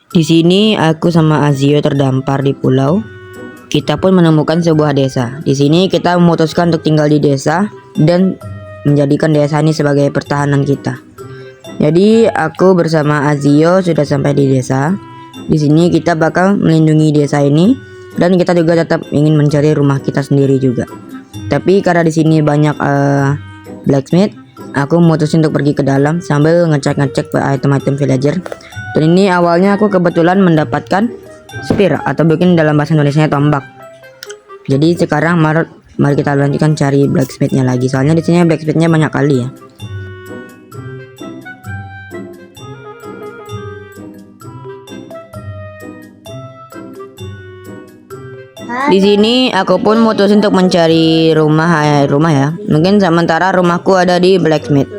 Di sini aku sama Azio terdampar di pulau. Kita pun menemukan sebuah desa. Di sini kita memutuskan untuk tinggal di desa dan menjadikan desa ini sebagai pertahanan kita. Jadi aku bersama Azio sudah sampai di desa. Di sini kita bakal melindungi desa ini dan kita juga tetap ingin mencari rumah kita sendiri juga. Tapi karena di sini banyak blacksmith, aku memutuskan untuk pergi ke dalam sambil ngecek-ngecek item-item villager. Dan ini awalnya aku kebetulan mendapatkan spear atau mungkin dalam bahasa Indonesia tombak. Jadi sekarang mari kita lanjutkan cari blacksmithnya lagi. Soalnya di sini blacksmithnya banyak kali ya. Di sini aku pun mutusin untuk mencari rumah ya. Mungkin sementara rumahku ada di blacksmith.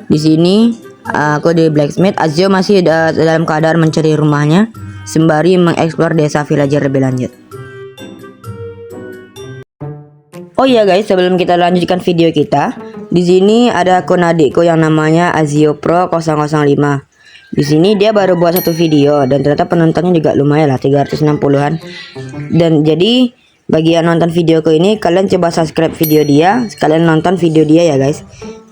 Di sini aku di blacksmith. Azio masih dalam keadaan mencari rumahnya sembari mengeksplor desa villager lebih lanjut. Oh iya guys, sebelum kita lanjutkan video kita, di sini ada akun adikku yang namanya Azio Pro 005. Di sini dia baru buat satu video dan ternyata penontonnya juga lumayan lah, 360-an. Dan jadi bagi yang nonton videoku ini, kalian coba subscribe video dia, sekalian nonton video dia ya guys.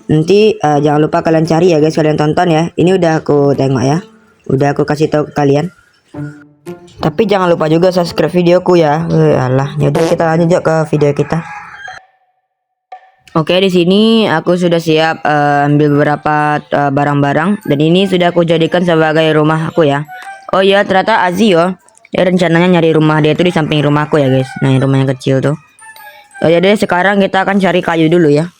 Nanti jangan lupa kalian cari ya guys, kalian tonton ya. Ini udah aku tengok ya, udah aku kasih tahu ke kalian. Tapi jangan lupa juga subscribe videoku ya. Alah, yaudah kita lanjut ke video kita. Oke, di sini aku sudah siap ambil beberapa barang-barang dan ini sudah aku jadikan sebagai rumah aku ya. Oh ya, ternyata Azio ya rencananya nyari rumah dia itu di samping rumahku ya guys. Nah, yang rumah yang kecil tuh. Oh ya deh, sekarang kita akan cari kayu dulu ya.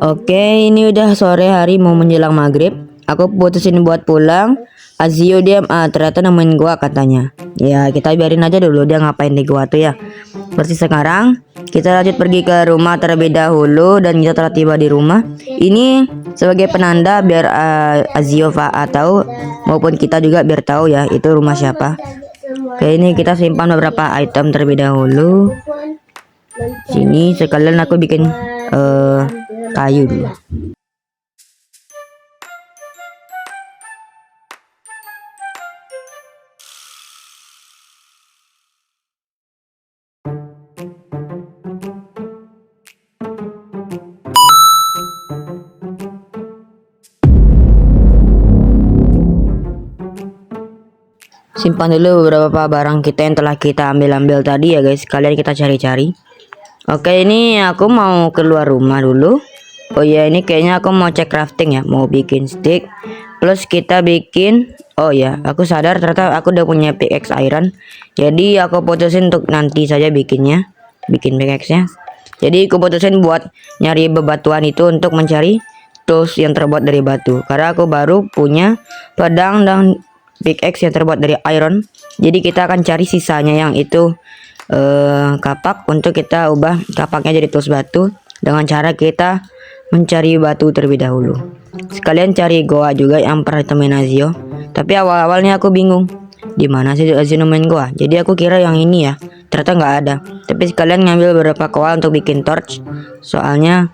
Oke, ini udah sore hari mau menjelang maghrib. Aku putusin buat pulang. Azio dia ternyata nemuin gua katanya. Ya kita biarin aja dulu dia ngapain di gua tuh ya. Berarti sekarang kita lanjut pergi ke rumah terlebih dahulu dan kita telah tiba di rumah. Ini sebagai penanda biar Azio tahu maupun kita juga biar tahu ya itu rumah siapa. Oke, ini kita simpan beberapa item terlebih dahulu. Sini sekalian aku bikin kayu dulu. Simpan dulu beberapa barang kita yang telah kita ambil tadi ya guys. Kalian kita cari-cari. Oke, ini aku mau keluar rumah dulu. Oh ya, ini kayaknya aku mau cek crafting ya, mau bikin stick. Plus kita bikin, oh ya, aku sadar ternyata aku udah punya pickaxe iron. Jadi aku putusin untuk nanti saja bikin pickaxe-nya. Jadi aku putusin buat nyari bebatuan itu untuk mencari tools yang terbuat dari batu. Karena aku baru punya pedang dan pickaxe yang terbuat dari iron. Jadi kita akan cari sisanya yang itu kapak untuk kita ubah kapaknya jadi tools batu dengan cara kita mencari batu terlebih dahulu. Sekalian cari goa juga yang pernah temen Azio. Tapi awal-awalnya aku bingung di mana sih Azio nemuin goa. Jadi aku kira yang ini ya. Ternyata nggak ada. Tapi sekalian ngambil beberapa koal untuk bikin torch. Soalnya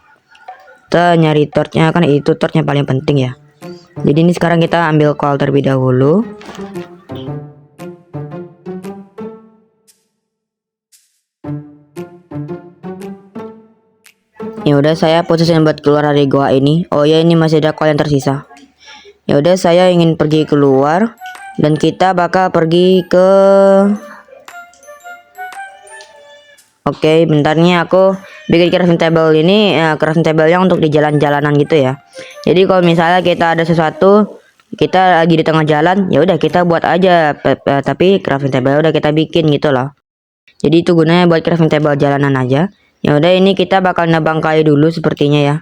kita nyari torchnya kan itu torchnya paling penting ya. Jadi ini sekarang kita ambil koal terlebih dahulu. Ya udah saya putusin buat keluar dari goa ini. Oh ya, ini masih ada koal yang tersisa. Ya udah saya ingin pergi keluar dan kita bakal pergi ke Oke, bentarnya aku bikin crafting table ini crafting table yang untuk di jalan-jalanan gitu ya. Jadi kalau misalnya kita ada sesuatu kita lagi di tengah jalan, ya udah kita buat aja tapi crafting table udah kita bikin gitu loh. Jadi itu gunanya buat crafting table jalanan aja. Ya udah, ini kita bakal nebang kayu dulu sepertinya ya.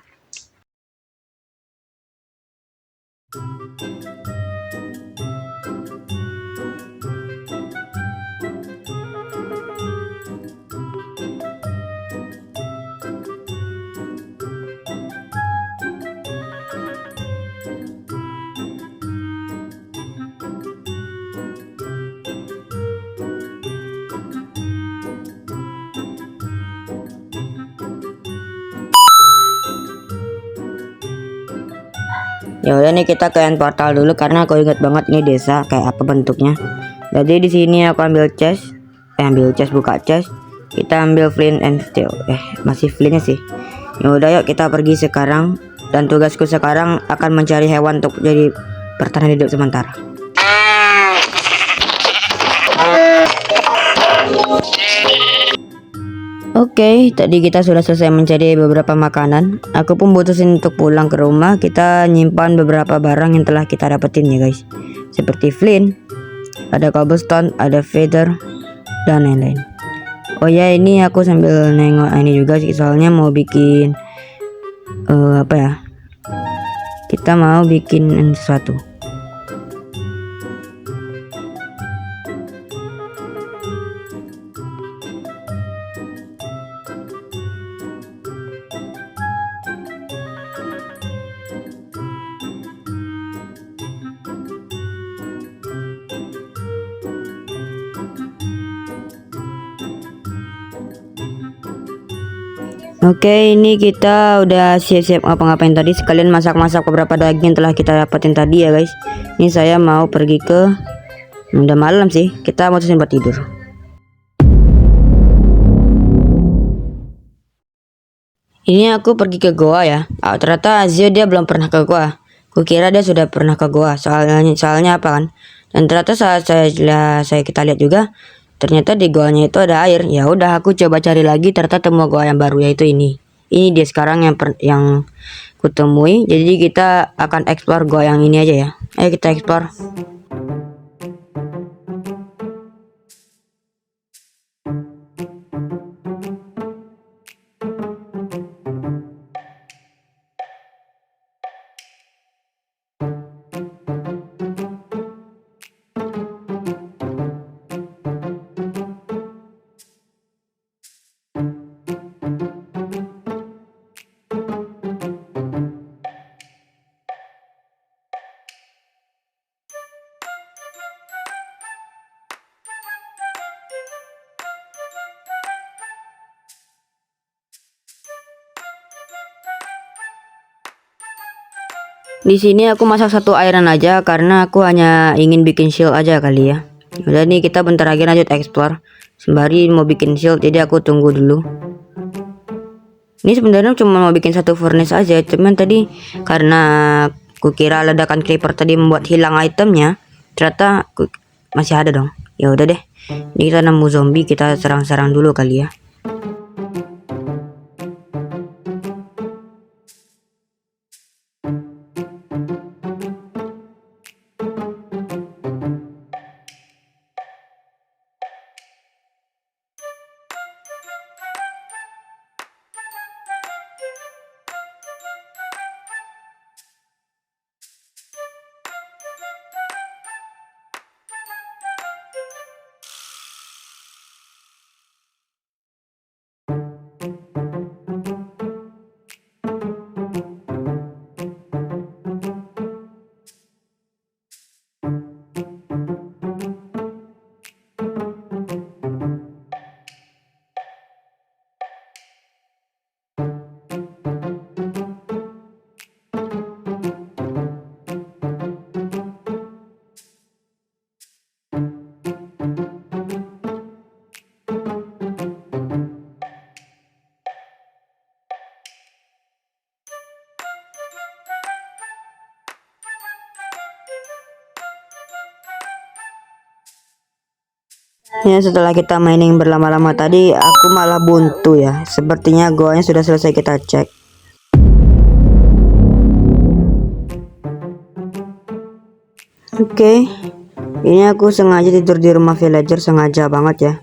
Ya udah nih, kita ke end portal dulu karena aku inget banget ini desa kayak apa bentuknya. Jadi di sini aku ambil chest, buka chest. Kita ambil flint and steel. Masih flintnya sih. Ya udah, yuk kita pergi sekarang. Dan tugasku sekarang akan mencari hewan untuk jadi bertahan hidup sementara. Oke, tadi kita sudah selesai mencari beberapa makanan. Aku pun butuhin untuk pulang ke rumah. Kita nyimpan beberapa barang yang telah kita dapetin ya guys. Seperti flint, ada cobblestone, ada feather, dan lain-lain. Oh ya, ini aku sambil nengok ini juga sih, soalnya mau bikin apa ya? Kita mau bikin sesuatu. Oke, ini kita udah siap-siap ngapa-ngapain tadi, sekalian masak-masak beberapa daging yang telah kita dapetin tadi ya guys. Ini saya mau pergi ke, udah malam sih, kita mau buat tidur. Ini aku pergi ke goa ya. Ternyata Azio dia belum pernah ke goa. Kukira dia sudah pernah ke goa. Soalnya apa kan? Dan ternyata saat kita lihat juga, ternyata di goanya itu ada air. Ya udah, aku coba cari lagi, ternyata temu goa yang baru, yaitu ini. Ini dia sekarang yang kutemui. Jadi kita akan explore goa yang ini aja ya. Ayo kita explore. Di sini aku masak satu iron aja karena aku hanya ingin bikin shield aja kali ya. Udah nih, kita bentar lagi lanjut explore. Sembari mau bikin shield, jadi aku tunggu dulu. Ini sebenarnya cuma mau bikin satu furnace aja, cuman tadi karena kukira ledakan creeper tadi membuat hilang itemnya, ternyata masih ada dong. Ya udah deh. Ini kita nemu zombie, kita serang-serang dulu kali ya. Ya, setelah kita mining berlama-lama tadi, aku malah buntu ya. Sepertinya goanya sudah selesai kita cek. Oke, ini aku sengaja tidur di rumah villager, sengaja banget ya.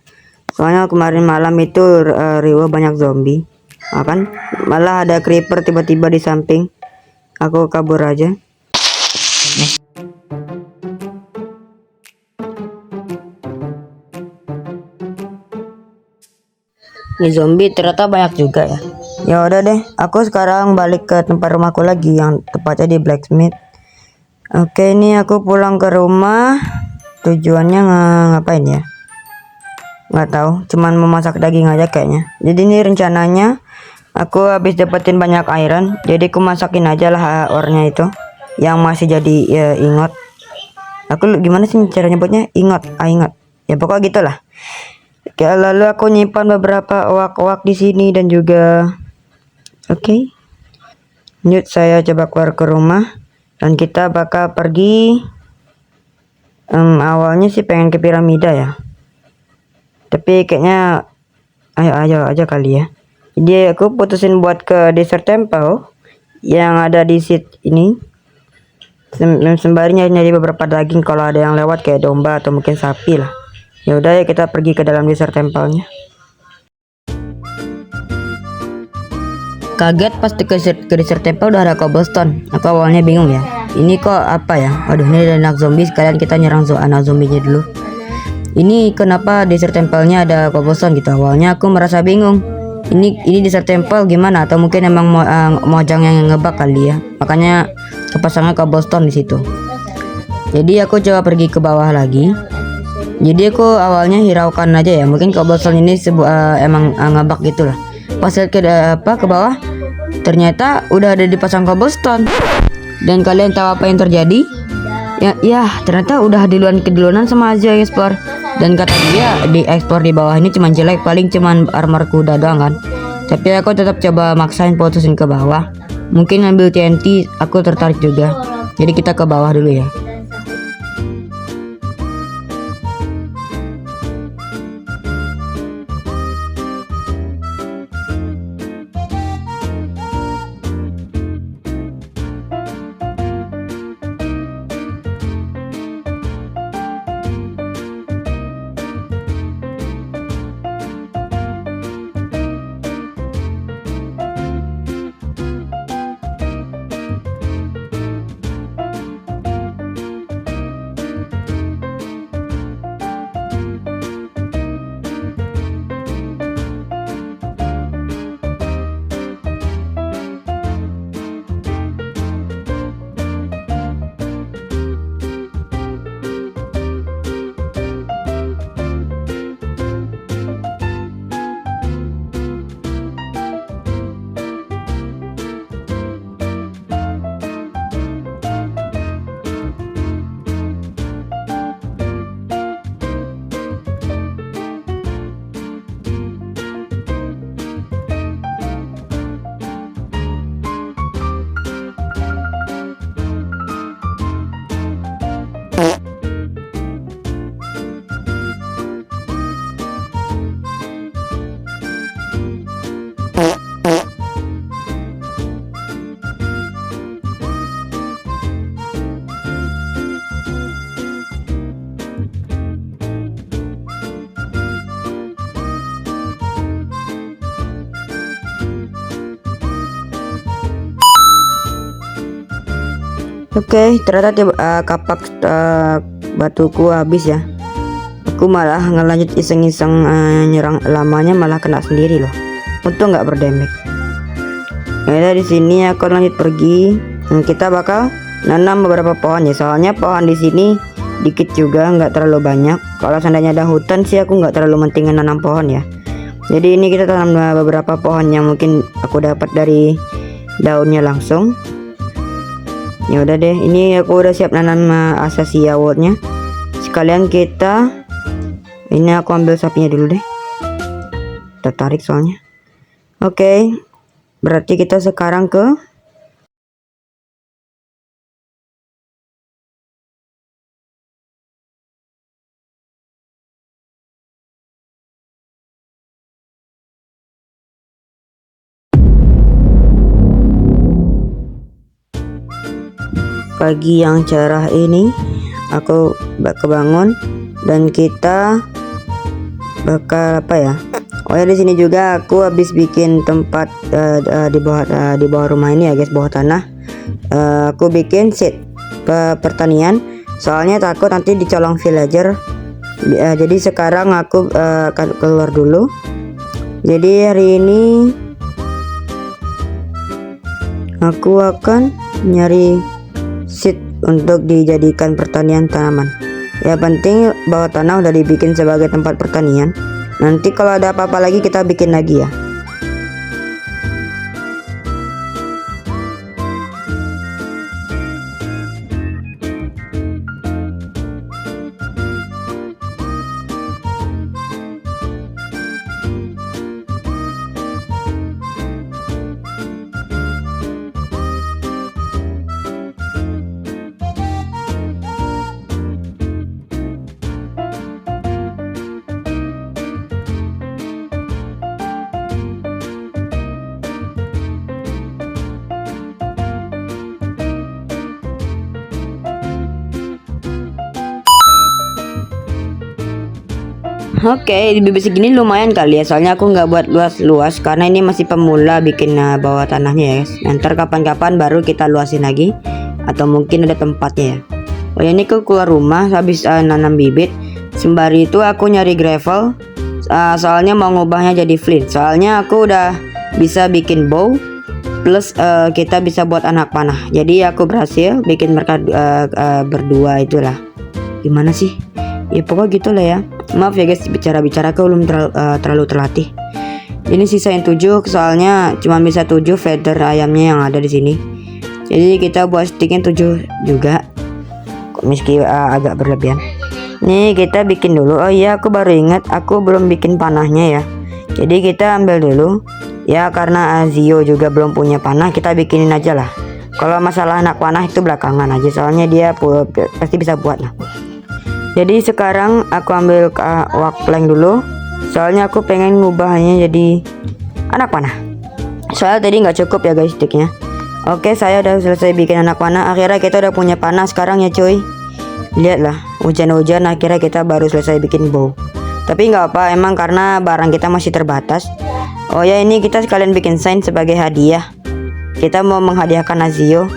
Soalnya kemarin malam itu riwa banyak zombie. Kan malah ada creeper tiba-tiba di samping. Aku kabur aja. Ini zombie ternyata banyak juga ya. Ya udah deh, aku sekarang balik ke tempat rumahku lagi, yang tepatnya di blacksmith. Oke, ini aku pulang ke rumah. Tujuannya ngapain ya? Nggak tahu, cuman memasak daging aja kayaknya. Jadi ini rencananya aku habis dapetin banyak iron, jadi aku masakin aja lah ornya itu. yang masih jadi ingot. Aku gimana sih cara nyebutnya, ingot ya pokoknya gitulah. Oke, lalu aku nyimpan beberapa owak-owak di sini dan juga oke. Lanjut saya coba keluar ke rumah dan kita bakal pergi. Awalnya sih pengen ke piramida ya, tapi kayaknya ayo aja kali ya. Jadi aku putusin buat ke Desert Temple yang ada di sit ini, sembari nyari beberapa daging kalau ada yang lewat kayak domba atau mungkin sapi lah. Ya udah ya, kita pergi ke dalam Desert Temple-nya. Kaget pas ke Desert Temple udah ada cobblestone. Aku awalnya bingung ya, ini kok apa ya, aduh ini ada anak zombie, sekalian kita nyerang anak zombinya dulu. Ini kenapa Desert Temple-nya ada cobblestone gitu. Awalnya aku merasa bingung, ini Desert Temple gimana, atau mungkin emang mojang yang ngebug kali ya, makanya kepasangnya cobblestone di situ. Jadi aku coba pergi ke bawah lagi. Jadi aku awalnya hiraukan aja ya, mungkin cobblestone ini emang ngebug gitulah. Pas ke bawah ternyata udah ada dipasang cobblestone. Dan kalian tahu apa yang terjadi? Ya ternyata udah keduluan sama aja explore. Dan kata dia di explore di bawah ini cuman jelek, paling cuman armor kuda doang kan. Tapi aku tetap coba maksain putusin ke bawah. Mungkin ambil TNT, aku tertarik juga. Jadi kita ke bawah dulu ya. Oke, ternyata kapak batuku habis ya. Aku malah ngelanjut iseng-iseng nyerang, lamanya malah kena sendiri loh. Untung nggak berdamage. Nah, di sini aku lanjut pergi. Dan kita bakal nanam beberapa pohon ya. Soalnya pohon di sini dikit juga, nggak terlalu banyak. Kalau seandainya ada hutan sih aku nggak terlalu mentingin nanam pohon ya. Jadi ini kita tanam beberapa pohon yang mungkin aku dapat dari daunnya langsung. Ya udah deh, ini aku udah siap nanam acacia woodnya. Sekalian ini aku ambil sapinya dulu deh, tertarik soalnya. Oke, berarti kita sekarang ke pagi yang cerah ini. Aku kebangun dan kita bakal apa ya? Oh ya, di sini juga aku habis bikin tempat di bawah rumah ini ya guys, bawah tanah. Aku bikin seed pertanian. Soalnya takut nanti dicolong villager. Jadi sekarang aku akan keluar dulu. Jadi hari ini aku akan nyari seed untuk dijadikan pertanian tanaman. Ya penting bawah tanah udah dibikin sebagai tempat pertanian. Nanti kalau ada apa-apa lagi kita bikin lagi ya. Oke, di bibit segini lumayan kali ya, soalnya aku nggak buat luas-luas karena ini masih pemula bikin bawah tanahnya ya guys. Ntar kapan-kapan baru kita luasin lagi, atau mungkin ada tempatnya ya. Oh ya, ini aku keluar rumah habis nanam bibit. Sembari itu aku nyari gravel, soalnya mau ngubahnya jadi flint. Soalnya aku udah bisa bikin bow, plus kita bisa buat anak panah. Jadi aku berhasil bikin mereka berdua itulah. Gimana sih? Ya pokoknya gitulah ya. Maaf ya guys, bicara-bicara aku belum terlalu terlatih. Ini sisain 7 soalnya cuma bisa 7 feather ayamnya yang ada di sini. Jadi kita buat sticknya 7 juga. Meski agak berlebihan. Nih kita bikin dulu. Oh iya, aku baru ingat aku belum bikin panahnya ya. Jadi kita ambil dulu. Ya karena Azio juga belum punya panah, kita bikinin aja lah. Kalau masalah anak panah itu belakangan aja, soalnya dia pasti bisa buat lah. Jadi sekarang aku ambil wak plank dulu, soalnya aku pengen ngubahnya jadi anak panah. Soalnya tadi nggak cukup ya guys sticknya. Oke, saya udah selesai bikin anak panah. Akhirnya kita udah punya panah sekarang ya cuy. Lihatlah, hujan-hujan akhirnya kita baru selesai bikin bow. Tapi nggak apa, emang karena barang kita masih terbatas. Oh ya, ini kita sekalian bikin sign sebagai hadiah. Kita mau menghadiahkan Azio.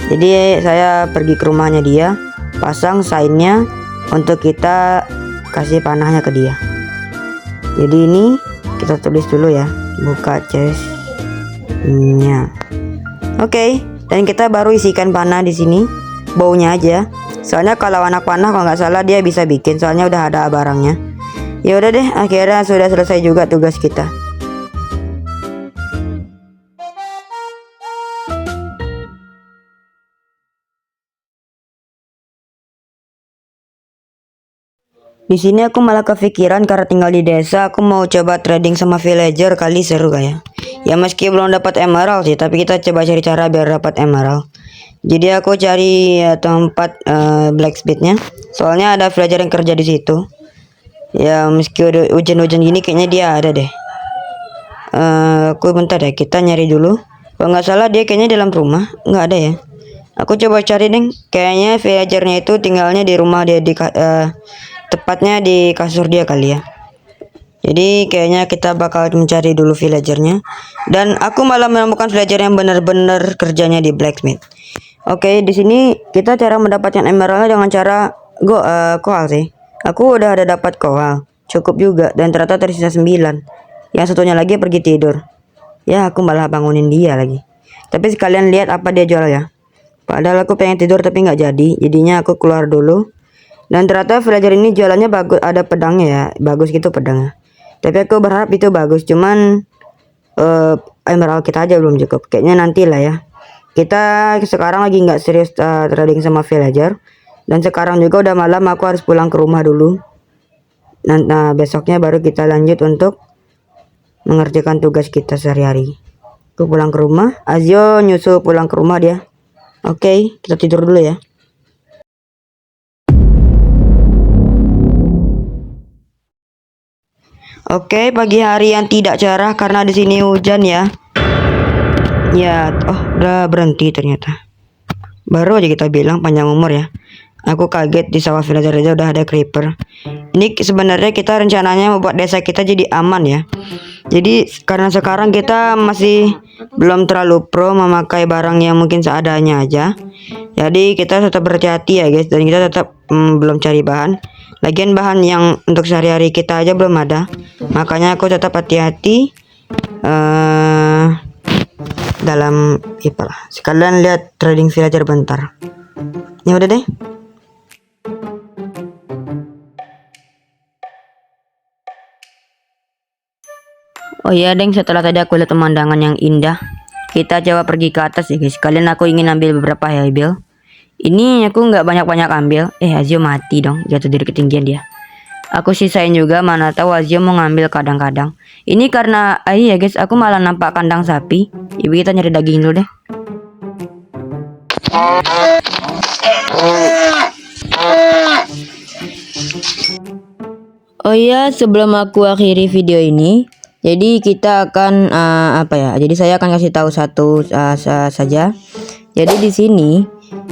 Jadi saya pergi ke rumahnya dia, pasang signnya untuk kita kasih panahnya ke dia. Jadi ini kita tulis dulu ya, buka chestnya. Oke, dan kita baru isikan panah di sini, baunya aja. Soalnya kalau anak panah kalau nggak salah dia bisa bikin, soalnya udah ada barangnya. Ya udah deh, akhirnya sudah selesai juga tugas kita. Di sini aku malah kepikiran karena tinggal di desa, aku mau coba trading sama villager kali, seru kayak. Ya meski belum dapat emerald sih, tapi kita coba cari cara biar dapat emerald. Jadi aku cari tempat blacksmithnya. Soalnya ada villager yang kerja di situ. Ya meski udah hujan-hujan gini kayaknya dia ada deh. Aku bentar ya, kita nyari dulu. Kalau nggak salah dia kayaknya dalam rumah, nggak ada ya. Aku coba cari deh. Kayaknya villagernya itu tinggalnya di rumah dia, tepatnya di kasur dia kali ya. Jadi kayaknya kita bakal mencari dulu villagernya. Dan aku malah menemukan villager yang benar-benar kerjanya di blacksmith. Oke, di sini kita cara mendapatkan emeraldnya dengan cara koal sih. Aku udah ada dapat koal, cukup juga, dan ternyata tersisa 9. Yang satunya lagi pergi tidur. Ya aku malah bangunin dia lagi. Tapi sekalian lihat apa dia jual ya. Padahal aku pengen tidur tapi nggak jadi. Jadinya aku keluar dulu. Dan ternyata villager ini jualannya bagus, ada pedangnya ya, bagus gitu pedangnya. Tapi aku berharap itu bagus, cuman emerald kita aja belum cukup. Kayaknya nanti lah ya. Kita sekarang lagi nggak serius trading sama villager. Dan sekarang juga udah malam, aku harus pulang ke rumah dulu. Nah besoknya baru kita lanjut untuk mengerjakan tugas kita sehari-hari. Aku pulang ke rumah, Azio nyusul pulang ke rumah dia. Oke, kita tidur dulu ya. Oke, pagi hari yang tidak cerah karena di sini hujan ya. Ya, udah berhenti ternyata. Baru aja kita bilang panjang umur ya. Aku kaget di sawah villager aja udah ada creeper. Ini sebenarnya kita rencananya membuat desa kita jadi aman ya. Jadi karena sekarang kita masih belum terlalu pro memakai barang yang mungkin seadanya aja. Jadi kita tetap berhati-hati ya guys, dan kita tetap belum cari bahan. Lagian bahan yang untuk sehari-hari kita aja belum ada. Makanya aku tetap hati-hati dalam lah. Sekalian lihat trading villager bentar. Ya udah deh. Oh iya deng, setelah tadi aku lihat pemandangan yang indah, kita coba pergi ke atas ya guys. Sekalian aku ingin ambil beberapa habil. Ini aku nggak banyak-banyak ambil. Azio mati dong, jatuh dari ketinggian dia. Aku sisain juga, mana tahu Azio mau ngambil kadang-kadang. Ini karena ya guys, aku malah nampak kandang sapi. Ibu kita nyari daging dulu deh. Oh iya, sebelum aku akhiri video ini, jadi kita akan Jadi saya akan kasih tahu satu saja. Jadi di sini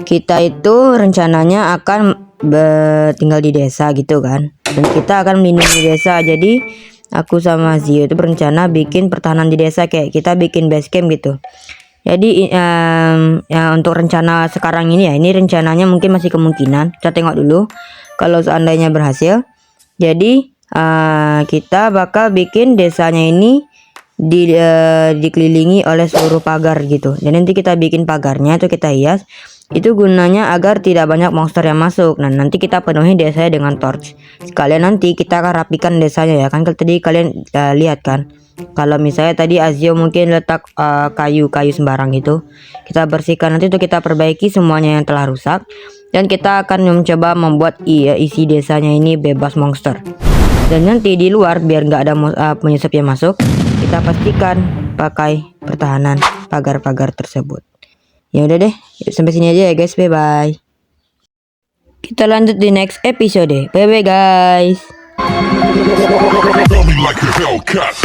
kita itu rencananya akan tinggal di desa gitu kan, dan kita akan melindungi desa. Jadi aku sama Zio itu berencana bikin pertahanan di desa, kayak kita bikin base camp gitu. Jadi ya untuk rencana sekarang ini ya, ini rencananya mungkin masih kemungkinan, kita tengok dulu kalau seandainya berhasil. Jadi kita bakal bikin desanya ini dikelilingi oleh seluruh pagar gitu, dan nanti kita bikin pagarnya itu kita hias, itu gunanya agar tidak banyak monster yang masuk. Nah nanti kita penuhi desanya dengan torch, sekalian nanti kita akan rapikan desanya ya kan. Tadi kalian lihat kan, kalau misalnya tadi Azio mungkin letak kayu-kayu sembarang gitu, kita bersihkan, nanti itu kita perbaiki semuanya yang telah rusak, dan kita akan mencoba membuat isi desanya ini bebas monster. Dan nanti di luar biar nggak ada penyusup yang masuk, kita pastikan pakai pertahanan pagar-pagar tersebut. Ya udah deh, sampai sini aja ya guys, bye bye. Kita lanjut di next episode. Bye bye guys. Coming like a Hellcat.